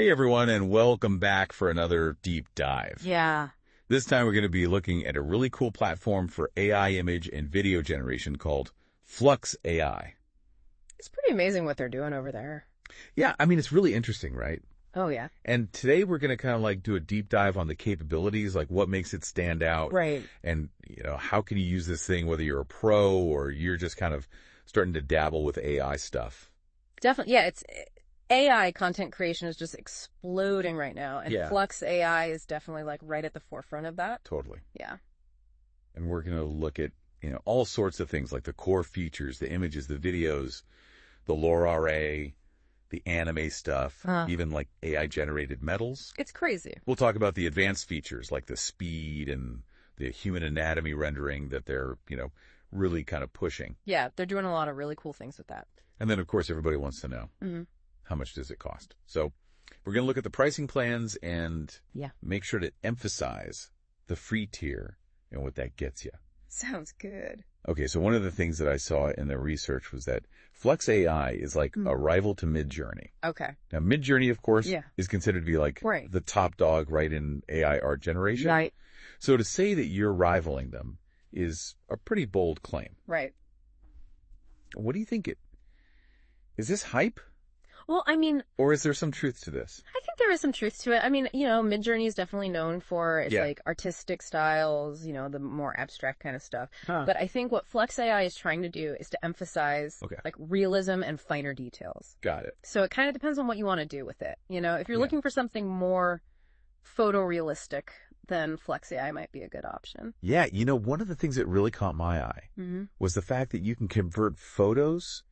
Hey everyone, and welcome back for another deep dive. Yeah. This time we're going to be looking at a really cool platform for AI image and video generation called Flux AI. It's pretty amazing what they're doing over there. Yeah, I mean, it's really interesting, right? Oh, yeah. And today we're going to kind of like do a deep dive on the capabilities, like what makes it stand out. Right. And, how can you use this thing, whether you're a pro or you're just kind of starting to dabble with AI stuff. Definitely. Yeah, AI content creation is just exploding right now. And Yeah. Flux AI is definitely like right at the forefront of that. Totally. Yeah. And we're going to look at, all sorts of things like the core features, the images, the videos, the LoRA, the anime stuff, even like AI generated metals. It's crazy. We'll talk about the advanced features like the speed and the human anatomy rendering that they're, really kind of pushing. Yeah, they're doing a lot of really cool things with that. And then, of course, everybody wants to know, how much does it cost? So we're going to look at the pricing plans and make sure to emphasize the free tier and what that gets you. Sounds good. Okay, so one of the things that I saw in the research was that Flux AI is like a rival to Midjourney. Okay. Now, Midjourney, of course, is considered to be like the top dog right in AI art generation. Right. So to say that you're rivaling them is a pretty bold claim. Right. What do you think is this hype? Well, I mean... Or is there some truth to this? I think there is some truth to it. I mean, Midjourney is definitely known for its like artistic styles, the more abstract kind of stuff. But I think what Flux AI is trying to do is to emphasize like realism and finer details. Got it. So it kind of depends on what you want to do with it. If you're looking for something more photorealistic, then Flux AI might be a good option. Yeah, one of the things that really caught my eye was the fact that you can convert photos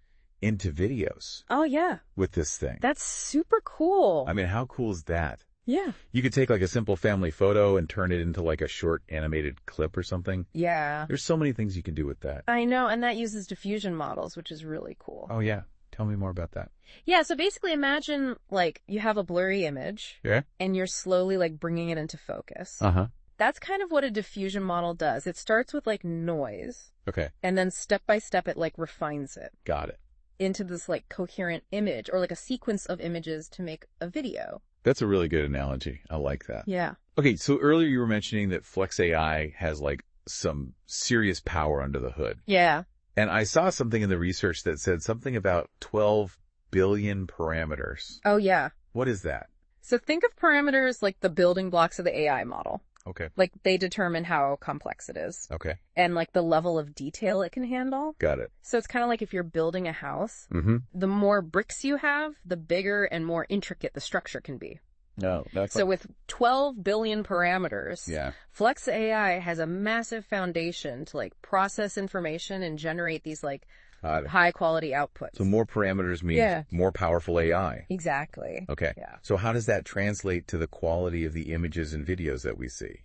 into videos. Oh, yeah. With this thing. That's super cool. I mean, how cool is that? Yeah. You could take like a simple family photo and turn it into like a short animated clip or something. Yeah. There's so many things you can do with that. I know, and that uses diffusion models, which is really cool. Oh, yeah. Tell me more about that. Yeah, so basically imagine like you have a blurry image. Yeah. And you're slowly like bringing it into focus. Uh-huh. That's kind of what a diffusion model does. It starts with like noise. Okay. And then step by step it like refines it. Got it. Into this like coherent image or like a sequence of images to make a video. That's a really good analogy. I like that. Yeah. Okay, so earlier you were mentioning that Flux AI has like some serious power under the hood. Yeah. And I saw something in the research that said something about 12 billion parameters. Oh, yeah. What is that? So think of parameters like the building blocks of the AI model. Okay. Like they determine how complex it is. Okay. And like the level of detail it can handle. Got it. So it's kind of like if you're building a house, the more bricks you have, the bigger and more intricate the structure can be. No, that's so with 12 billion parameters, Flux AI has a massive foundation to like process information and generate these like high quality outputs. So more parameters means more powerful AI. Exactly. Okay. Yeah. So how does that translate to the quality of the images and videos that we see?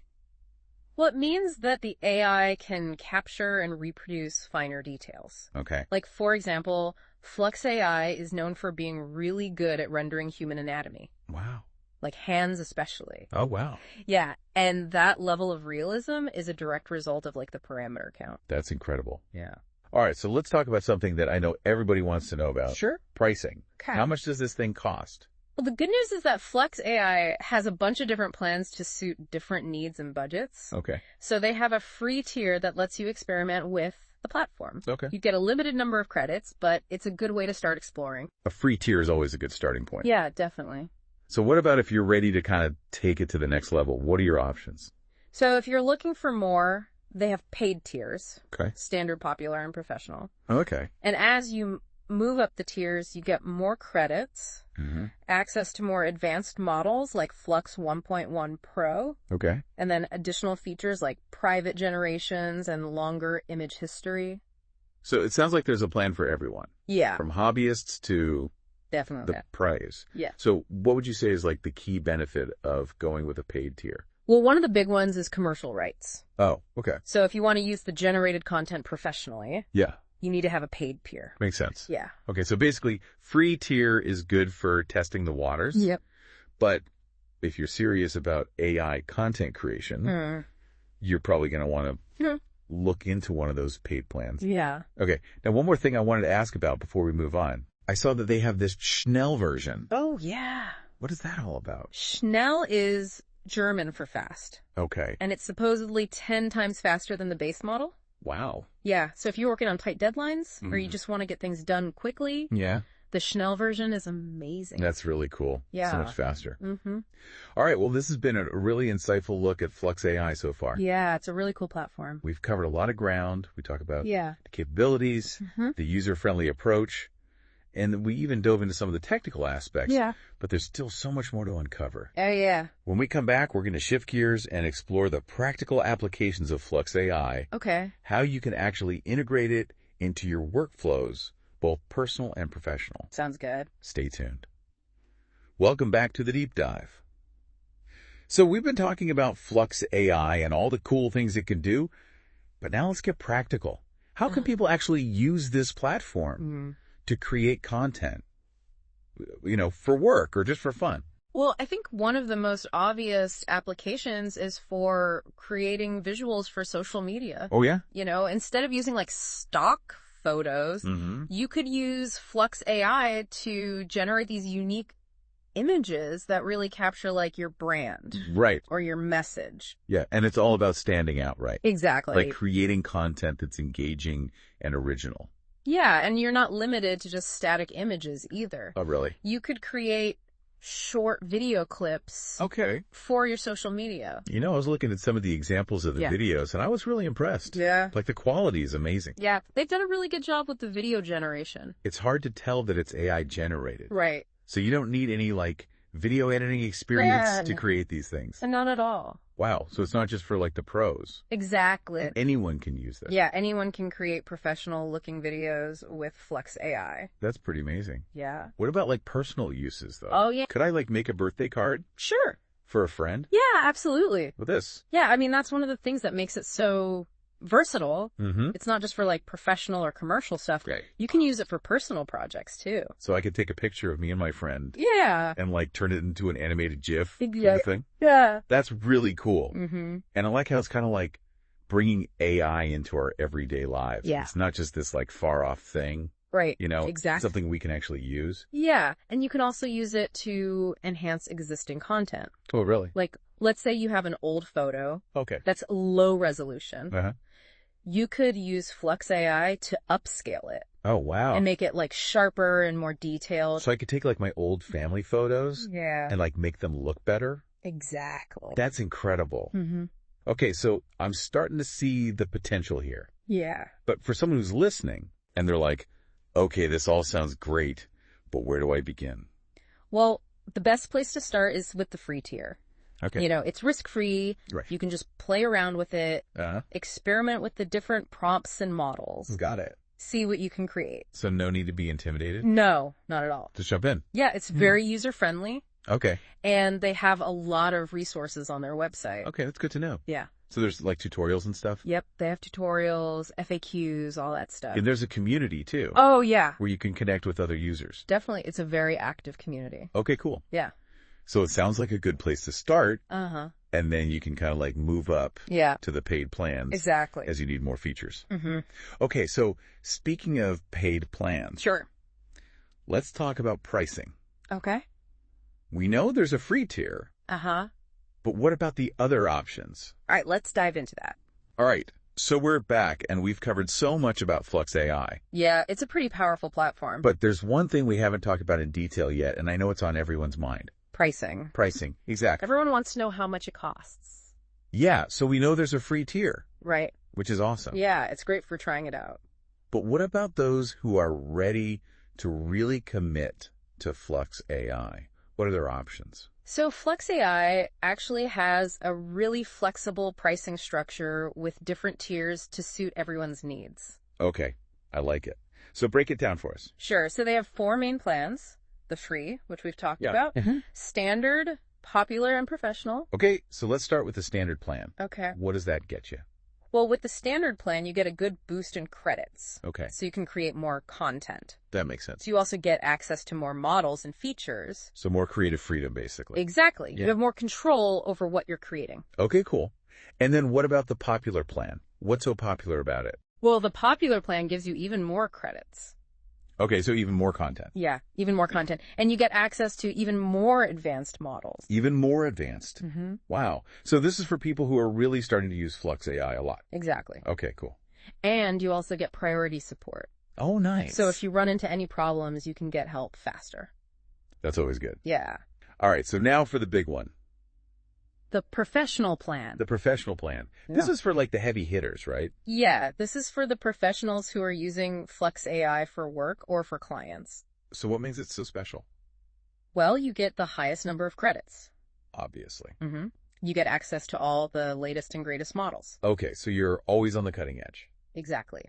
Well, it means that the AI can capture and reproduce finer details. Okay. Like, for example, Flux AI is known for being really good at rendering human anatomy. Wow. Like hands especially. Oh, wow. Yeah. And that level of realism is a direct result of like the parameter count. That's incredible. Yeah. All right. So let's talk about something that I know everybody wants to know about. Sure. Pricing. Okay. How much does this thing cost? Well, the good news is that Flux AI has a bunch of different plans to suit different needs and budgets. Okay. So they have a free tier that lets you experiment with the platform. Okay. You get a limited number of credits, but it's a good way to start exploring. A free tier is always a good starting point. Yeah, definitely. So what about if you're ready to kind of take it to the next level? What are your options? So if you're looking for more, they have paid tiers. Okay. Standard, popular, and professional. Okay. And as you move up the tiers, you get more credits, access to more advanced models like Flux.1 Pro. Okay. And then additional features like private generations and longer image history. So it sounds like there's a plan for everyone. Yeah. From hobbyists to definitely the pros. Yeah. So what would you say is like the key benefit of going with a paid tier? Well, one of the big ones is commercial rights. Oh, okay. So if you want to use the generated content professionally, yeah, you need to have a paid tier. Makes sense. Yeah. Okay, so basically free tier is good for testing the waters. Yep. But if you're serious about AI content creation, you're probably going to want to look into one of those paid plans. Yeah. Okay. Now, one more thing I wanted to ask about before we move on. I saw that they have this Schnell version. Oh, yeah. What is that all about? Schnell is German for fast. Okay. And it's supposedly 10 times faster than the base model. Wow. Yeah. So if you're working on tight deadlines or you just want to get things done quickly, the Schnell version is amazing. That's really cool. Yeah. So much faster. All right. Well, this has been a really insightful look at Flux AI so far. Yeah. It's a really cool platform. We've covered a lot of ground. We talk about the capabilities, the user-friendly approach, and we even dove into some of the technical aspects. Yeah. But there's still so much more to uncover. Oh, yeah. When we come back, we're going to shift gears and explore the practical applications of Flux AI. Okay. How you can actually integrate it into your workflows, both personal and professional. Sounds good. Stay tuned. Welcome back to the Deep Dive. So we've been talking about Flux AI and all the cool things it can do, but now let's get practical. How can people actually use this platform to create content, for work or just for fun? Well, I think one of the most obvious applications is for creating visuals for social media. Oh, yeah? Instead of using like stock photos, you could use Flux AI to generate these unique images that really capture like your brand. Right. Or your message. Yeah, and it's all about standing out, right? Exactly. Like creating content that's engaging and original. Yeah, and you're not limited to just static images either. Oh, really? You could create short video clips for your social media. I was looking at some of the examples of the videos, and I was really impressed. Yeah. Like, the quality is amazing. Yeah, they've done a really good job with the video generation. It's hard to tell that it's AI generated. Right. So you don't need any, video editing experience to create these things. Not at all. Wow. So it's not just for, the pros. Exactly. Anyone can use this. Yeah, anyone can create professional-looking videos with Flux AI. That's pretty amazing. Yeah. What about, personal uses, though? Oh, yeah. Could I, make a birthday card? Sure. For a friend? Yeah, absolutely. With this? Yeah, I mean, that's one of the things that makes it so versatile. It's not just for, professional or commercial stuff. Right. You can use it for personal projects, too. So I could take a picture of me and my friend. Yeah. And, turn it into an animated GIF kind of thing. Yeah. That's really cool. And I like how it's kind of bringing AI into our everyday lives. Yeah. It's not just this, far-off thing. Right. Exactly. Something we can actually use. Yeah. And you can also use it to enhance existing content. Oh, really? Let's say you have an old photo. Okay. That's low resolution. Uh-huh. You could use Flux AI to upscale it. Oh, wow. And make it sharper and more detailed. So I could take my old family photos and make them look better? Exactly. That's incredible. Okay, so I'm starting to see the potential here. Yeah. But for someone who's listening and they're like, okay, this all sounds great, but where do I begin? Well, the best place to start is with the free tier. Okay. It's risk-free. Right. You can just play around with it, experiment with the different prompts and models. Got it. See what you can create. So no need to be intimidated? No, not at all. Just jump in. Yeah, it's very user-friendly. Okay. And they have a lot of resources on their website. Okay, that's good to know. Yeah. So there's tutorials and stuff? Yep, they have tutorials, FAQs, all that stuff. And there's a community too. Oh, yeah. Where you can connect with other users. Definitely. It's a very active community. Okay, cool. Yeah. So it sounds like a good place to start. Uh-huh. And then you can kind of move up to the paid plans. Exactly. As you need more features. Okay, so speaking of paid plans. Sure. Let's talk about pricing. Okay. We know there's a free tier. Uh-huh. But what about the other options? All right, let's dive into that. All right. So we're back, and we've covered so much about Flux AI. Yeah, it's a pretty powerful platform. But there's one thing we haven't talked about in detail yet, and I know it's on everyone's mind. Pricing. Pricing, exactly. Everyone wants to know how much it costs. Yeah, so we know there's a free tier. Right. Which is awesome. Yeah, it's great for trying it out. But what about those who are ready to really commit to Flux AI? What are their options? So Flux AI actually has a really flexible pricing structure with different tiers to suit everyone's needs. Okay, I like it. So break it down for us. Sure. So they have 4 main plans. The free, which we've talked about. Standard, popular, and professional. Okay, so let's start with the standard plan. Okay. What does that get you? Well, with the standard plan, you get a good boost in credits. Okay. So you can create more content. That makes sense. So you also get access to more models and features. So more creative freedom, basically. Exactly. Yeah. You have more control over what you're creating. Okay, cool. And then what about the popular plan? What's so popular about it? Well, the popular plan gives you even more credits. Okay, so even more content. Yeah, even more content. And you get access to even more advanced models. Even more advanced. Mm-hmm. Wow. So this is for people who are really starting to use Flux AI a lot. Exactly. Okay, cool. And you also get priority support. Oh, nice. So if you run into any problems, you can get help faster. That's always good. Yeah. All right, so now for the big one. The professional plan. The professional plan. Yeah. This is for like the heavy hitters, right? Yeah, this is for the professionals who are using Flux AI for work or for clients. So what makes it so special? Well, you get the highest number of credits. Obviously. Mm-hmm. You get access to all the latest and greatest models. Okay, so you're always on the cutting edge. Exactly.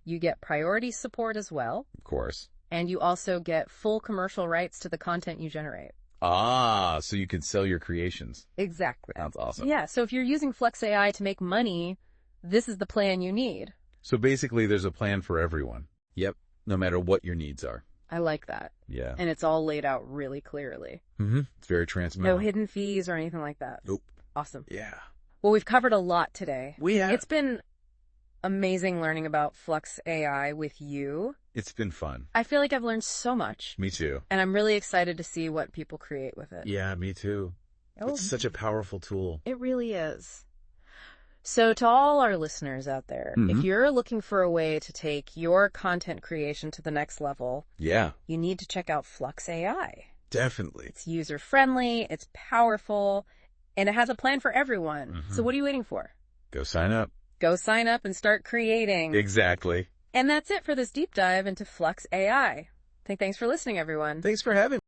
You get priority support as well. Of course. And you also get full commercial rights to the content you generate. Ah, so you can sell your creations. Exactly. That's awesome. Yeah, so if you're using Flux AI to make money, this is the plan you need. So basically there's a plan for everyone. Yep, no matter what your needs are. I like that. Yeah. And it's all laid out really clearly. Mm-hmm. It's very transparent. No hidden fees or anything like that. Nope. Awesome. Yeah. Well, we've covered a lot today. We have. It's been amazing learning about Flux AI with you. It's been fun. I feel like I've learned so much. Me too. And I'm really excited to see what people create with it. Yeah, me too. Oh, it's such a powerful tool. It really is. So to all our listeners out there, Mm-hmm. if you're looking for a way to take your content creation to the next level, Yeah. you need to check out Flux AI. Definitely. It's user-friendly, it's powerful, and it has a plan for everyone. Mm-hmm. So what are you waiting for? Go sign up. Go sign up and start creating. Exactly. And that's it for this deep dive into Flux AI. Thanks for listening, everyone. Thanks for having me.